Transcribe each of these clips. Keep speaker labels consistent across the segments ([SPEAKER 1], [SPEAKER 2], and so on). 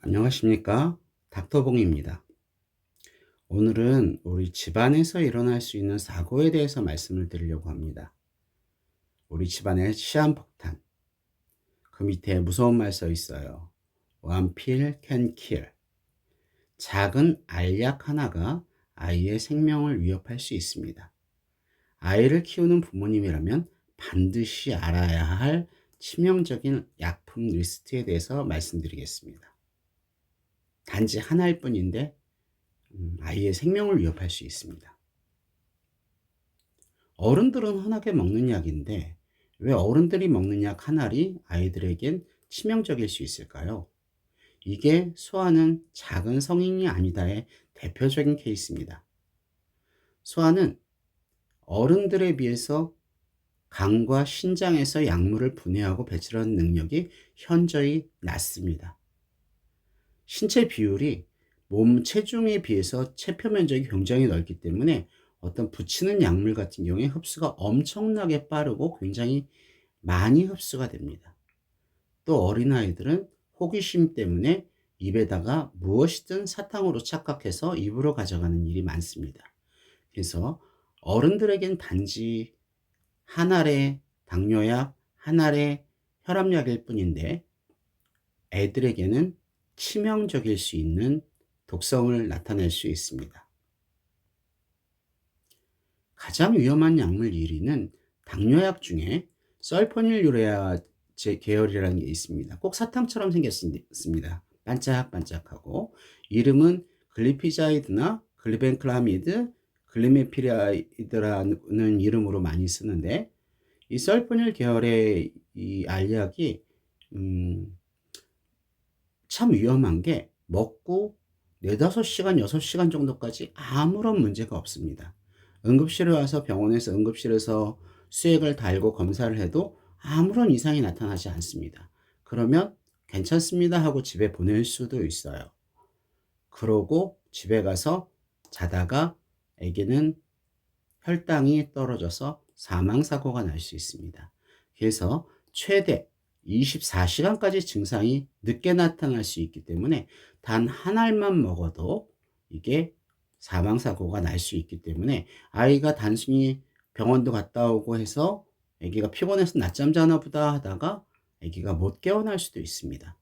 [SPEAKER 1] 안녕하십니까? 닥터봉입니다. 오늘은 우리 집안에서 일어날 수 있는 사고에 대해서 말씀을 드리려고 합니다. 우리 집안의 시한폭탄. 그 밑에 무서운 말 써 있어요. One pill can kill. 작은 알약 하나가 아이의 생명을 위협할 수 있습니다. 아이를 키우는 부모님이라면 반드시 알아야 할 치명적인 약품 리스트에 대해서 말씀드리겠습니다. 단지 하나일 뿐인데 아이의 생명을 위협할 수 있습니다. 어른들은 흔하게 먹는 약인데 왜 어른들이 먹는 약 한 알이 아이들에겐 치명적일 수 있을까요? 이게 소아는 작은 성인이 아니다의 대표적인 케이스입니다. 소아는 어른들에 비해서 간과 신장에서 약물을 분해하고 배출하는 능력이 현저히 낮습니다. 신체 비율이 몸 체중에 비해서 체표 면적이 굉장히 넓기 때문에 어떤 붙이는 약물 같은 경우에 흡수가 엄청나게 빠르고 굉장히 많이 흡수가 됩니다. 또 어린아이들은 호기심 때문에 입에다가 무엇이든 사탕으로 착각해서 입으로 가져가는 일이 많습니다. 그래서 어른들에겐 단지 한 알의 당뇨약, 한 알의 혈압약일 뿐인데 애들에게는 치명적일 수 있는 독성을 나타낼 수 있습니다. 가장 위험한 약물 1위는 당뇨약 중에 설포닐유레아제 계열이라는 게 있습니다. 꼭 사탕처럼 생겼습니다. 반짝반짝하고 이름은 글리피자이드나 글리벤클라미드, 글리메피라이드라는 이름으로 많이 쓰는데 이 설포닐 계열의 이 알약이 참 위험한 게 먹고 4-5시간, 6시간 정도까지 아무런 문제가 없습니다. 응급실에 와서 병원에서 응급실에서 수액을 달고 검사를 해도 아무런 이상이 나타나지 않습니다. 그러면 괜찮습니다 하고 집에 보낼 수도 있어요. 그러고 집에 가서 자다가 아기는 혈당이 떨어져서 사망사고가 날 수 있습니다. 그래서 최대 24시간까지 증상이 늦게 나타날 수 있기 때문에 단 한 알만 먹어도 이게 사망사고가 날 수 있기 때문에 아이가 단순히 병원도 갔다 오고 해서 아기가 피곤해서 낮잠 자나 보다 하다가 아기가 못 깨어날 수도 있습니다.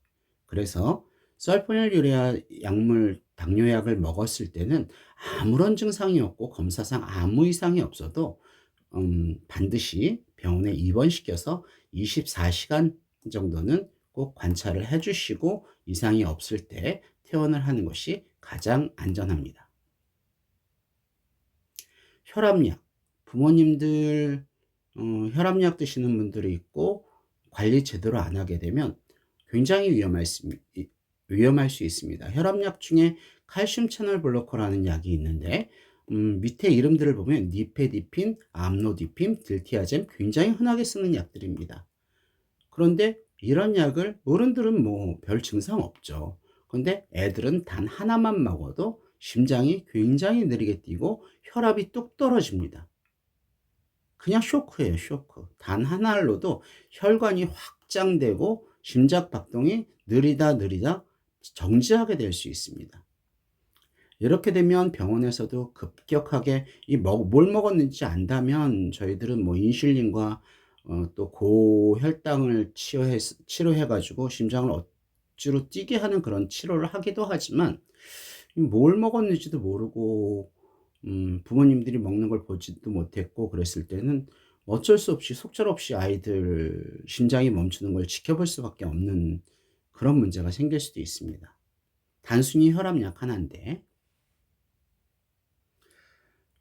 [SPEAKER 1] 그래서 설포닐유레아 약물 당뇨약을 먹었을 때는 아무런 증상이 없고 검사상 아무 이상이 없어도 반드시 병원에 입원시켜서 24시간 정도는 꼭 관찰을 해 주시고 이상이 없을 때 퇴원을 하는 것이 가장 안전합니다. 혈압약. 부모님들 혈압약 드시는 분들이 있고 관리 제대로 안 하게 되면 굉장히 위험할 수 있습니다. 혈압약 중에 칼슘 채널 블로커라는 약이 있는데 밑에 이름들을 보면 니페디핀, 암로디핀, 들티아젠 굉장히 흔하게 쓰는 약들입니다. 그런데 이런 약을 어른들은 뭐 별 증상 없죠. 그런데 애들은 단 하나만 먹어도 심장이 굉장히 느리게 뛰고 혈압이 뚝 떨어집니다. 그냥 쇼크예요, 쇼크. 단 한 알로도 혈관이 확장되고 심장 박동이 느리다 정지하게 될 수 있습니다. 이렇게 되면 병원에서도 급격하게 뭘 먹었는지 안다면 저희들은 뭐 인슐린과 또 고혈당을 치료해 가지고 심장을 억지로 뛰게 하는 그런 치료를 하기도 하지만 뭘 먹었는지도 모르고 부모님들이 먹는 걸 보지도 못했고 그랬을 때는 어쩔 수 없이 속절없이 아이들 심장이 멈추는 걸 지켜볼 수밖에 없는 그런 문제가 생길 수도 있습니다. 단순히 혈압약 하나인데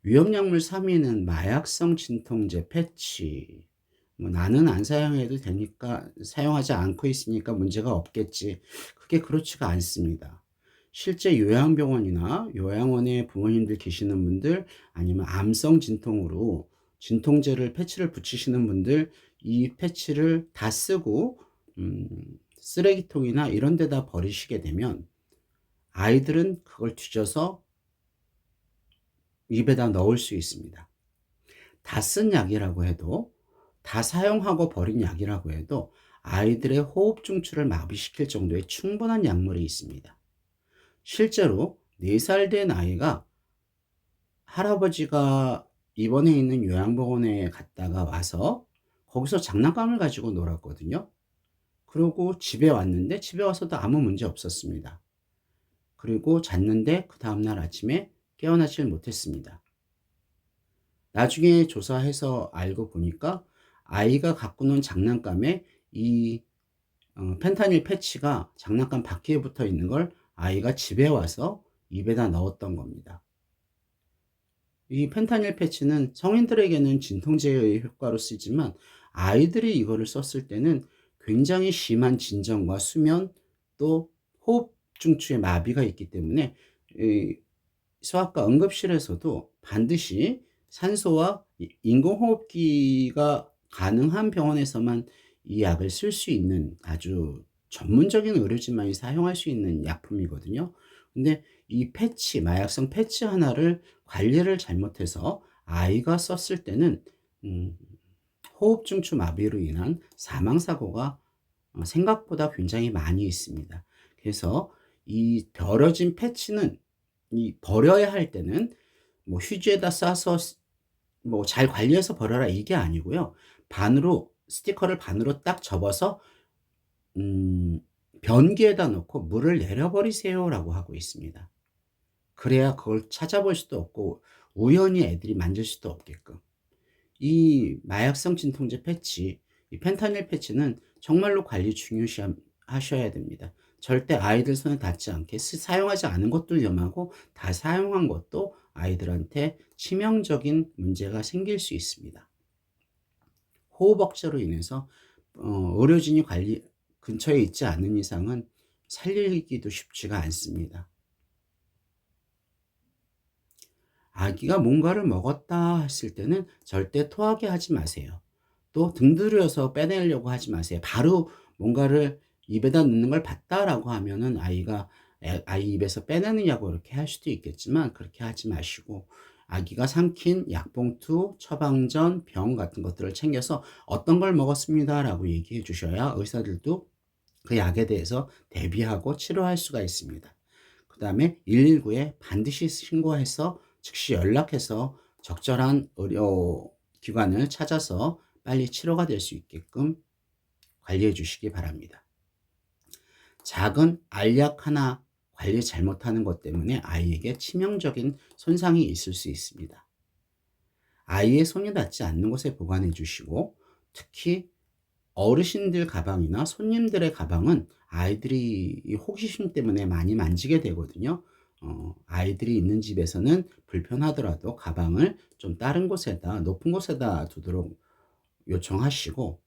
[SPEAKER 1] 위험약물 3위는 마약성 진통제 패치. 뭐 나는 안 사용해도 되니까 사용하지 않고 있으니까 문제가 없겠지. 그게 그렇지가 않습니다. 실제 요양병원이나 요양원에 부모님들 계시는 분들 아니면 암성 진통으로 진통제를 패치를 붙이시는 분들 이 패치를 다 쓰고 쓰레기통이나 이런 데다 버리시게 되면 아이들은 그걸 뒤져서 입에다 넣을 수 있습니다. 다 쓴 약이라고 해도 다 사용하고 버린 약이라고 해도 아이들의 호흡 중추를 마비시킬 정도의 충분한 약물이 있습니다. 실제로 4살 된 아이가 할아버지가 입원해 있는 요양병원에 갔다가 와서 거기서 장난감을 가지고 놀았거든요. 그러고 집에 왔는데 집에 와서도 아무 문제 없었습니다. 그리고 잤는데 그 다음날 아침에 깨어나질 못했습니다. 나중에 조사해서 알고 보니까 아이가 갖고 논 장난감에 이 펜타닐 패치가 장난감 바퀴에 붙어 있는 걸 아이가 집에 와서 입에다 넣었던 겁니다. 이 펜타닐 패치는 성인들에게는 진통제의 효과로 쓰지만 아이들이 이거를 썼을 때는 굉장히 심한 진정과 수면, 또 호흡 중추에 마비가 있기 때문에 이 소아과 응급실에서도 반드시 산소와 인공호흡기가 가능한 병원에서만 이 약을 쓸 수 있는 아주 전문적인 의료진만이 사용할 수 있는 약품이거든요. 근데 이 패치, 마약성 패치 하나를 관리를 잘못해서 아이가 썼을 때는 음, 호흡중추 마비로 인한 사망사고가 생각보다 굉장히 많이 있습니다. 그래서 이 버려진 패치는 이 버려야 할 때는 뭐 휴지에다 싸서 뭐 잘 관리해서 버려라 이게 아니고요. 반으로 스티커를 반으로 딱 접어서 음 변기에다 넣고 "물을 내려 버리세요."라고 하고 있습니다. 그래야 그걸 찾아볼 수도 없고 우연히 애들이 만질 수도 없게끔. 이 마약성 진통제 패치, 이 펜타닐 패치는 정말로 관리 중요시 하셔야 됩니다. 절대 아이들 손에 닿지 않게 사용하지 않은 것도 위험하고 다 사용한 것도 아이들한테 치명적인 문제가 생길 수 있습니다. 호흡 억제로 인해서 의료진이 관리 근처에 있지 않은 이상은 살리기도 쉽지가 않습니다. 아기가 뭔가를 먹었다 했을 때는 절대 토하게 하지 마세요. 또 등 들여서 빼내려고 하지 마세요. 바로 뭔가를 입에다 넣는 걸 봤다라고 하면은 아이 입에서 빼내느냐고 이렇게 할 수도 있겠지만 그렇게 하지 마시고 아기가 삼킨 약봉투, 처방전, 병 같은 것들을 챙겨서 "어떤 걸 먹었습니다."라고 얘기해 주셔야 의사들도 그 약에 대해서 대비하고 치료할 수가 있습니다. 그다음에 119에 반드시 신고해서 즉시 연락해서 적절한 의료 기관을 찾아서 빨리 치료가 될 수 있게끔 관리해 주시기 바랍니다. 작은 알약 하나 관리 잘못하는 것 때문에 아이에게 치명적인 손상이 있을 수 있습니다. 아이의 손이 닿지 않는 곳에 보관해 주시고 특히 어르신들 가방이나 손님들의 가방은 아이들이 이 호기심 때문에 많이 만지게 되거든요. 아이들이 있는 집에서는 불편하더라도 가방을 좀 다른 곳에다, 높은 곳에다 두도록 요청하시고,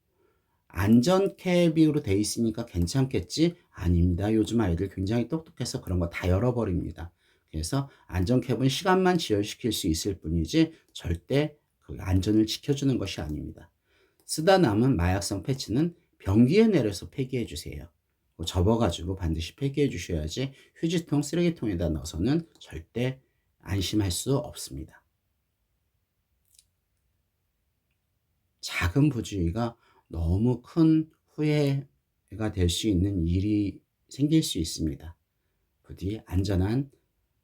[SPEAKER 1] 안전캡으로 돼 있으니까 괜찮겠지? 아닙니다. 요즘 아이들 굉장히 똑똑해서 그런 거 다 열어버립니다. 그래서 안전캡은 시간만 지연시킬 수 있을 뿐이지 절대 그 안전을 지켜주는 것이 아닙니다. 쓰다 남은 마약성 패치는 변기에 내려서 폐기해 주세요. 접어가지고 반드시 폐기해 주셔야지 휴지통, 쓰레기통에다 넣어서는 절대 안심할 수 없습니다. 작은 부주의가 너무 큰 후회가 될 수 있는 일이 생길 수 있습니다. 부디 안전한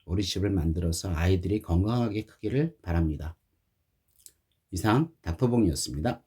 [SPEAKER 1] 우리 집을 만들어서 아이들이 건강하게 크기를 바랍니다. 이상 닥터봉이었습니다.